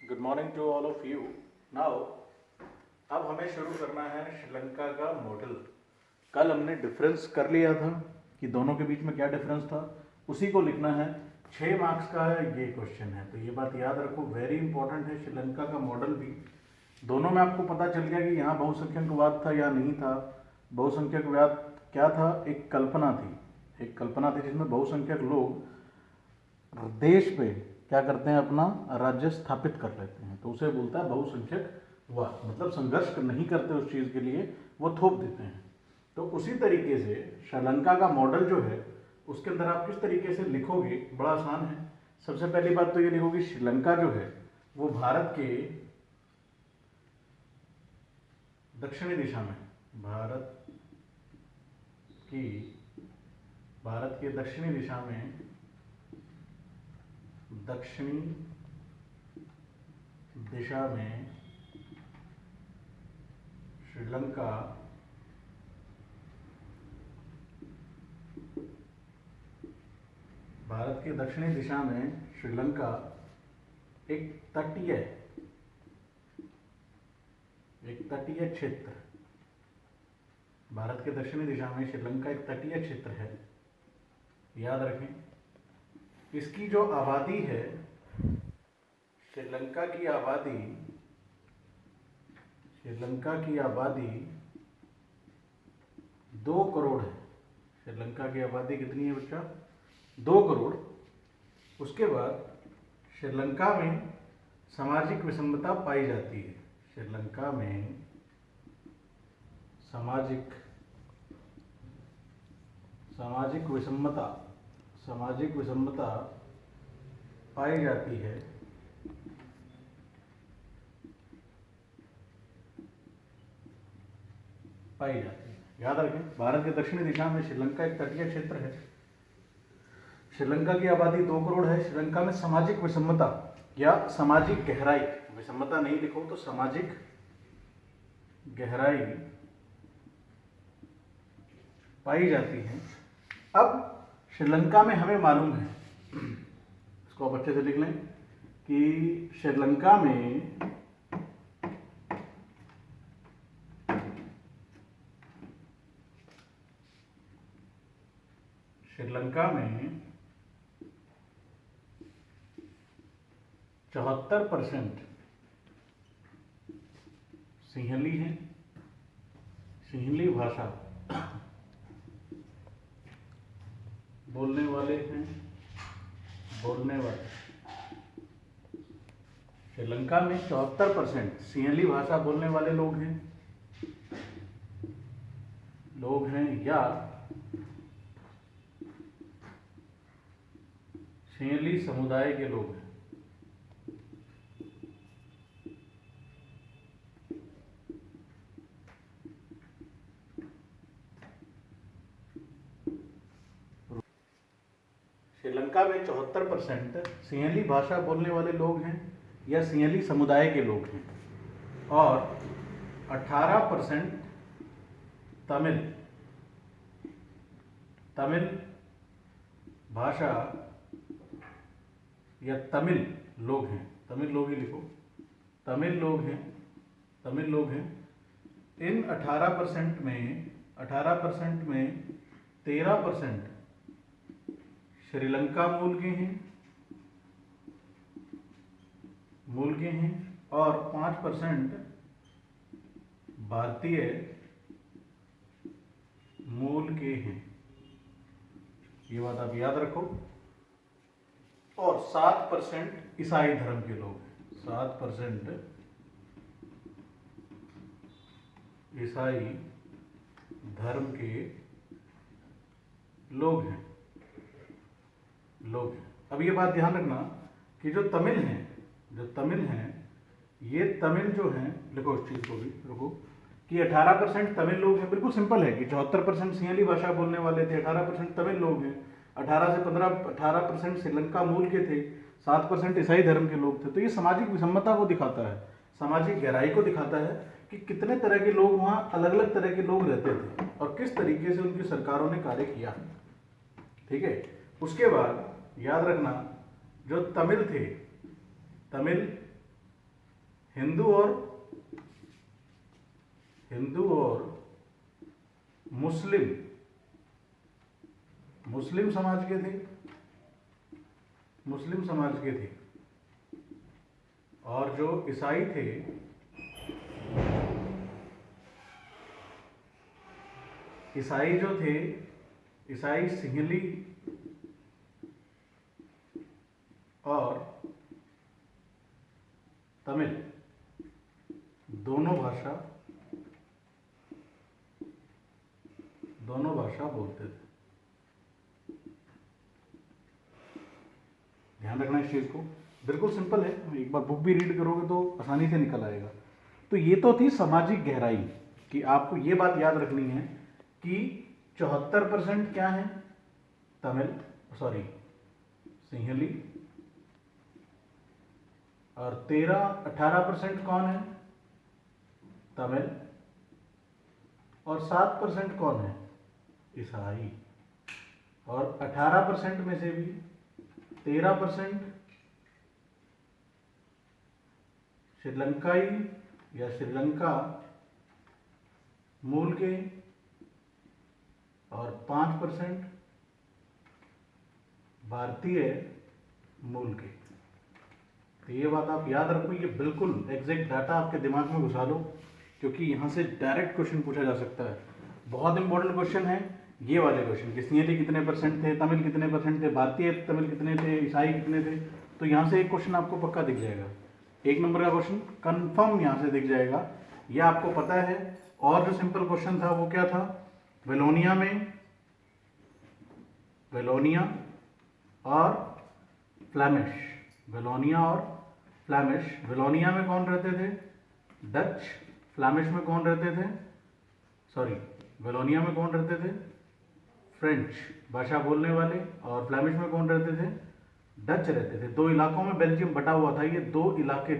Good morning to all of you. Now अब हमें शुरू करना है श्रीलंका का मॉडल। कल हमने डिफरेंस कर लिया था कि दोनों के बीच में क्या डिफरेंस था, उसी को लिखना है। 6 मार्क्स का है ये क्वेश्चन है, तो ये बात याद रखो, वेरी इंपॉर्टेंट है। श्रीलंका का मॉडल भी दोनों में आपको पता चल गया कि यहाँ बहुसंख्यकवाद था या नहीं था। बहुसंख्यकवाद क्या था? एक कल्पना थी, जिसमें बहुसंख्यक लोग देश पे क्या करते हैं, अपना राज्य स्थापित कर लेते हैं, तो उसे बोलता है बहुसंख्यकवाद। मतलब संघर्ष नहीं करते उस चीज़ के लिए, वो थोप देते हैं। तो उसी तरीके से श्रीलंका का मॉडल जो है, उसके अंदर आप किस तरीके से लिखोगे, बड़ा आसान है। सबसे पहली बात तो ये लिखोगे, श्रीलंका जो है वो भारत के दक्षिणी दिशा में, भारत के दक्षिणी दिशा में, दक्षिणी दिशा में श्रीलंका भारत के दक्षिणी दिशा में श्रीलंका एक तटीय क्षेत्र, भारत के दक्षिणी दिशा में श्रीलंका एक तटीय क्षेत्र है, याद रखें। इसकी जो आबादी है, श्रीलंका की आबादी 2 करोड़ है। श्रीलंका की आबादी कितनी है बच्चा? 2 करोड़। उसके बाद श्रीलंका में सामाजिक विषमता पाई जाती है। श्रीलंका में सामाजिक विषमता पाई जाती है। याद रखें, भारत के दक्षिणी दिशा में श्रीलंका एक तटीय क्षेत्र है। श्रीलंका की आबादी 2 करोड़ है। श्रीलंका में सामाजिक विषमता या सामाजिक गहराई, विषमता नहीं लिखो तो सामाजिक गहराई पाई जाती है। अब श्रीलंका में हमें मालूम है, इसको आप अच्छे से लिख लें कि श्रीलंका में श्रीलंका में 74% सिंहली है, सिंहली भाषा बोलने वाले हैं। श्रीलंका में 74% सिंहली भाषा बोलने वाले लोग हैं या सिंहली समुदाय के लोग हैं। श्रीलंका में 74% सिंहली भाषा बोलने वाले लोग हैं या सिंहली समुदाय के लोग हैं, और 18% तमिल भाषा या तमिल लोग हैं। तमिल लोग ही लिखो, तमिल लोग हैं। इन 18% में 13% श्रीलंका मूल के हैं और 5% भारतीय मूल के हैं। ये बात आप याद रखो। और 7% ईसाई धर्म के लोग हैं। 7% ईसाई धर्म के लोग हैं। अब ये बात ध्यान रखना कि जो तमिल हैं, ये तमिल जो हैं, लिखो इस चीज को भी रखो कि 18% तमिल लोग हैं। बिल्कुल सिंपल है कि 74% सिंहली भाषा बोलने वाले थे, 18% तमिल लोग हैं, 18% श्रीलंका मूल के थे, 7% ईसाई धर्म के लोग थे। तो ये सामाजिक विषमता को दिखाता है, सामाजिक गहराई को दिखाता है कि कितने तरह के लोग वहाँ, अलग अलग तरह के लोग रहते थे और किस तरीके से उनकी सरकारों ने कार्य किया। ठीक है। उसके बाद याद रखना, जो तमिल थे, तमिल हिंदू और मुस्लिम समाज के थे, और जो ईसाई थे ईसाई सिंहली और तमिल दोनों भाषा बोलते थे। ध्यान रखना इस चीज को, बिल्कुल सिंपल है, एक बार बुक भी रीड करोगे तो आसानी से निकल आएगा। तो ये तो थी सामाजिक गहराई कि आपको ये बात याद रखनी है कि 74% क्या है सिंहली, और 18% कौन है तमिल, और 7% कौन है ईसाई, और 18% में से भी 13% श्रीलंकाई या श्रीलंका मूल के, और 5% भारतीय मूल के। तो ये बात आप याद रखो, ये बिल्कुल एग्जैक्ट डाटा आपके दिमाग में घुसा लो, क्योंकि यहाँ से डायरेक्ट क्वेश्चन पूछा जा सकता है। बहुत इंपॉर्टेंट क्वेश्चन है ये वाले क्वेश्चन कि सिंहली कितने परसेंट थे, तमिल कितने परसेंट थे, भारतीय तमिल कितने थे, ईसाई कितने थे। तो यहाँ से एक क्वेश्चन आपको पक्का दिख जाएगा, 1 नंबर का क्वेश्चन कंफर्म यहाँ से दिख जाएगा, ये आपको पता है। और जो सिंपल क्वेश्चन था वो क्या था, वेलोनिया और फ्लैमिश, वेलोनिया में कौन रहते थे, डच, फ्लैमिश में कौन रहते थे, वेलोनिया में कौन रहते थे, फ्रेंच भाषा बोलने वाले, और फ्लैमिश में कौन रहते थे, डच रहते थे। 2 इलाकों में बेल्जियम बटा हुआ था, ये 2 इलाके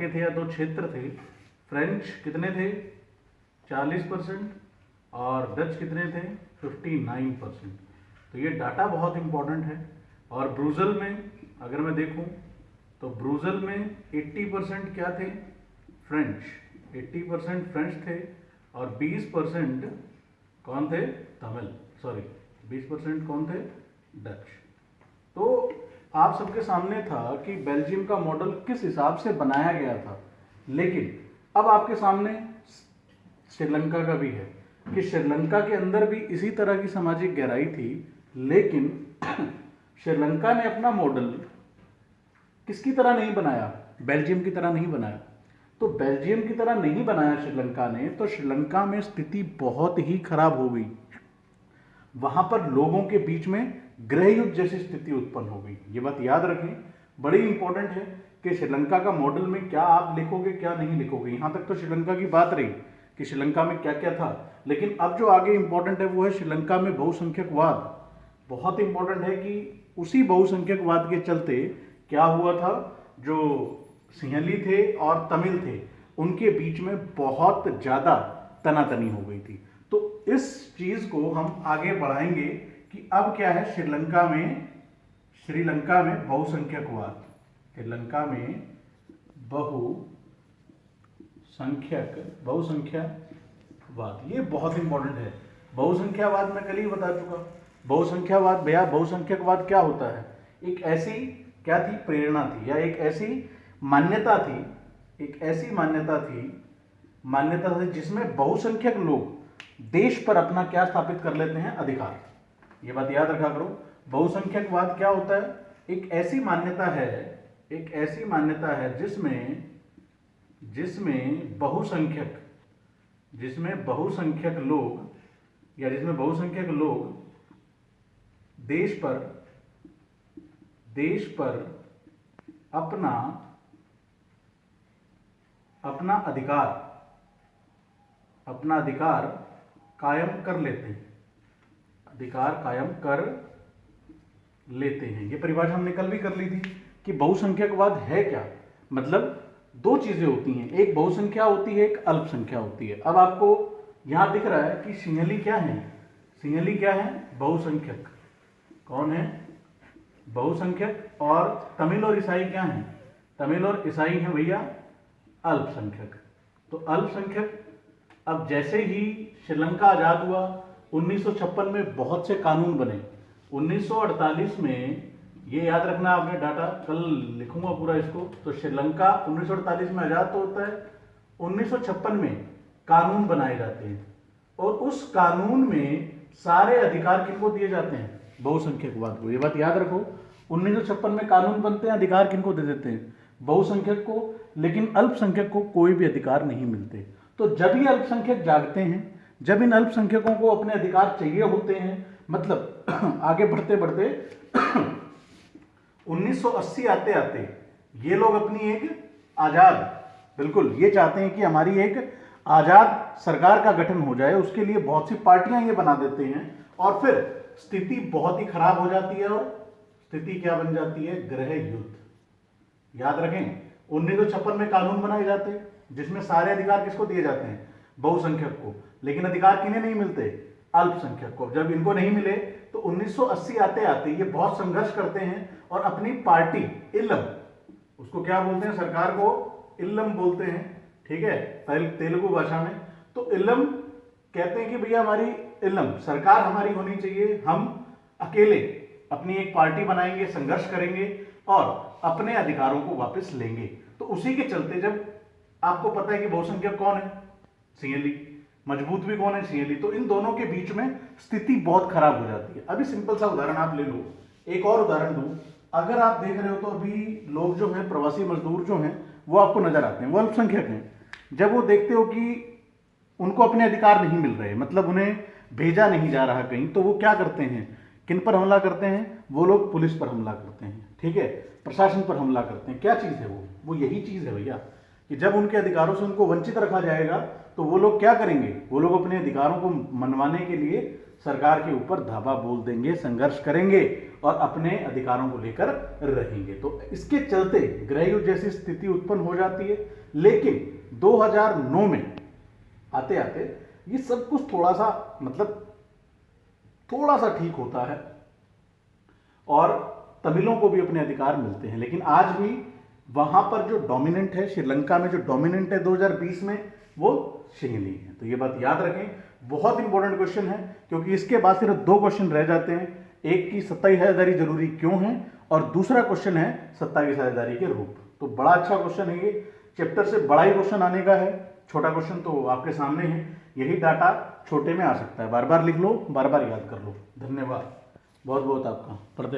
थे या 2 क्षेत्र थे। फ्रेंच कितने थे 40%, और डच कितने थे 59%। तो ये डाटा बहुत इंपॉर्टेंट है। और ब्रूजल में अगर मैं देखूं तो ब्रूजल में 80% क्या थे, फ्रेंच, 80% फ्रेंच थे, और 20% कौन थे, 20% कौन थे, डच। तो आप सबके सामने था कि बेल्जियम का मॉडल किस हिसाब से बनाया गया था। लेकिन अब आपके सामने श्रीलंका का भी है कि श्रीलंका के अंदर भी इसी तरह की सामाजिक गहराई थी, लेकिन श्रीलंका ने अपना मॉडल किसकी तरह नहीं बनाया, बेल्जियम की तरह नहीं बनाया। तो बेल्जियम की तरह नहीं बनाया श्रीलंका ने, तो श्रीलंका में स्थिति बहुत ही खराब हो गई। वहां पर लोगों के बीच में गृह युद्ध जैसी स्थिति उत्पन्न हो गई। ये बात याद रखें, बड़ी इंपॉर्टेंट है कि श्रीलंका का मॉडल में क्या आप लिखोगे क्या नहीं लिखोगे। यहां तक तो श्रीलंका की बात रही कि श्रीलंका में क्या क्या था, लेकिन अब जो आगे इंपॉर्टेंट है वो है श्रीलंका में बहुसंख्यकवाद। बहुत इंपॉर्टेंट है कि उसी बहुसंख्यकवाद के चलते क्या हुआ था, जो सिंहली थे और तमिल थे उनके बीच में बहुत ज्यादा तनातनी हो गई थी। तो इस चीज को हम आगे बढ़ाएंगे कि अब क्या है श्रीलंका में बहुसंख्यकवाद, श्रीलंका में बहुसंख्यकवाद, ये बहुत इंपॉर्टेंट है। बहुसंख्यावाद मैं कल ही बता चुका। बहुसंख्यकवाद क्या होता है, एक ऐसी क्या थी, प्रेरणा थी, या एक ऐसी मान्यता थी जिसमें बहुसंख्यक लोग देश पर अपना क्या स्थापित कर लेते हैं, अधिकार। ये बात याद रखा करो। बहुसंख्यकवाद क्या होता है, एक ऐसी मान्यता है जिसमें बहुसंख्यक लोग देश पर अपना अधिकार कायम कर लेते हैं। ये परिभाषा हमने कल भी कर ली थी कि बहुसंख्यकवाद है क्या। मतलब 2 चीजें होती हैं, एक बहुसंख्या होती है, एक अल्पसंख्या होती है। अब आपको यहां दिख रहा है कि सिंहली क्या है, बहुसंख्यक। कौन है, बहुसंख्यक। और तमिल और ईसाई क्या हैं, तमिल और ईसाई हैं भैया अल्पसंख्यक। तो अल्पसंख्यक, अब जैसे ही श्रीलंका आज़ाद हुआ 1956 में बहुत से कानून बने। 1948 में, ये याद रखना आपने डाटा, कल लिखूंगा पूरा इसको। तो श्रीलंका 1948 में आज़ाद तो होता है, 1956 में कानून बनाए जाते हैं और उस कानून में सारे अधिकार किनको दिए जाते हैं? बहुसंख्यकवाद को। ये बात याद रखो, 1956 में कानून बनते हैं, अधिकार किनको दे देते हैं? बहुसंख्यक को, लेकिन अल्पसंख्यक को कोई भी अधिकार नहीं मिलते। तो जब ये अल्पसंख्यक जागते हैं, जब इन अल्पसंख्यकों को अपने अधिकार चाहिए होते हैं, मतलब आगे बढ़ते बढ़ते 1980 आते आते ये लोग अपनी एक आजाद, बिल्कुल ये चाहते हैं कि हमारी एक आजाद सरकार का गठन हो जाए, उसके लिए बहुत सी पार्टियां ये बना देते हैं और फिर स्थिति बहुत ही खराब हो जाती है और स्थिति क्या बन जाती है? गृह युद्ध। याद रखें, 1956 में कानून बनाए जाते हैं जिसमें सारे अधिकार किसको दिए जाते हैं? बहुसंख्यक को, लेकिन अधिकार किन्हें नहीं मिलते? अल्पसंख्यक को। जब इनको नहीं मिले तो 1980 आते आते ये बहुत संघर्ष करते हैं और अपनी पार्टी इल्लम, उसको क्या बोलते हैं? सरकार को इल्लम बोलते हैं, ठीक है, तेलुगु भाषा में। तो इल्लम कहते हैं कि भैया हमारी इल्लम सरकार हमारी होनी चाहिए, हम अकेले अपनी एक पार्टी बनाएंगे, संघर्ष करेंगे और अपने अधिकारों को वापस लेंगे। तो उसी के चलते, जब आपको पता है कि बहुसंख्यक कौन है? सीएलई। मजबूत भी कौन है? सीएलई। तो इन दोनों के बीच में स्थिति बहुत खराब हो जाती है। अभी सिंपल सा उदाहरण आप ले लो, एक और उदाहरण दूं। अगर आप देख रहे हो तो अभी लोग जो हैं, प्रवासी मजदूर जो हैं, वो आपको नजर आते हैं, वो अल्पसंख्यक हैं। जब वो देखते हो कि उनको अपने अधिकार नहीं मिल रहे, मतलब उन्हें भेजा नहीं जा रहा कहीं, तो वो क्या करते हैं? किन पर हमला करते हैं? वो लोग पुलिस पर हमला करते हैं, ठीक है, प्रशासन पर हमला करते हैं। क्या चीज़ है वो यही चीज़ है भैया, कि जब उनके अधिकारों से उनको वंचित रखा जाएगा तो वो लोग क्या करेंगे? वो लोग अपने अधिकारों को मनवाने के लिए सरकार के ऊपर धावा बोल देंगे, संघर्ष करेंगे और अपने अधिकारों को लेकर रहेंगे। तो इसके चलते गृह युद्ध जैसी स्थिति उत्पन्न हो जाती है। लेकिन 2009 में आते आते ये सब कुछ थोड़ा सा, मतलब थोड़ा सा ठीक होता है और तमिलों को भी अपने अधिकार मिलते हैं। लेकिन आज भी वहां पर जो डोमिनेंट है, श्रीलंका में जो डोमिनेंट है 2020 में, वो सीएलई है। तो ये बात याद रखें, बहुत इंपॉर्टेंट क्वेश्चन है, क्योंकि इसके बाद सिर्फ 2 क्वेश्चन रह जाते हैं। एक की सत्ता की साझेदारी जरूरी क्यों है और दूसरा क्वेश्चन है सत्ता की साझेदारी के रूप। तो बड़ा अच्छा क्वेश्चन है ये, चैप्टर से बड़ा ही क्वेश्चन आने का है, छोटा क्वेश्चन तो आपके सामने है। यही डाटा छोटे में आ सकता है, बार बार लिख लो, बार बार याद कर लो। धन्यवाद बहुत बहुत आपका।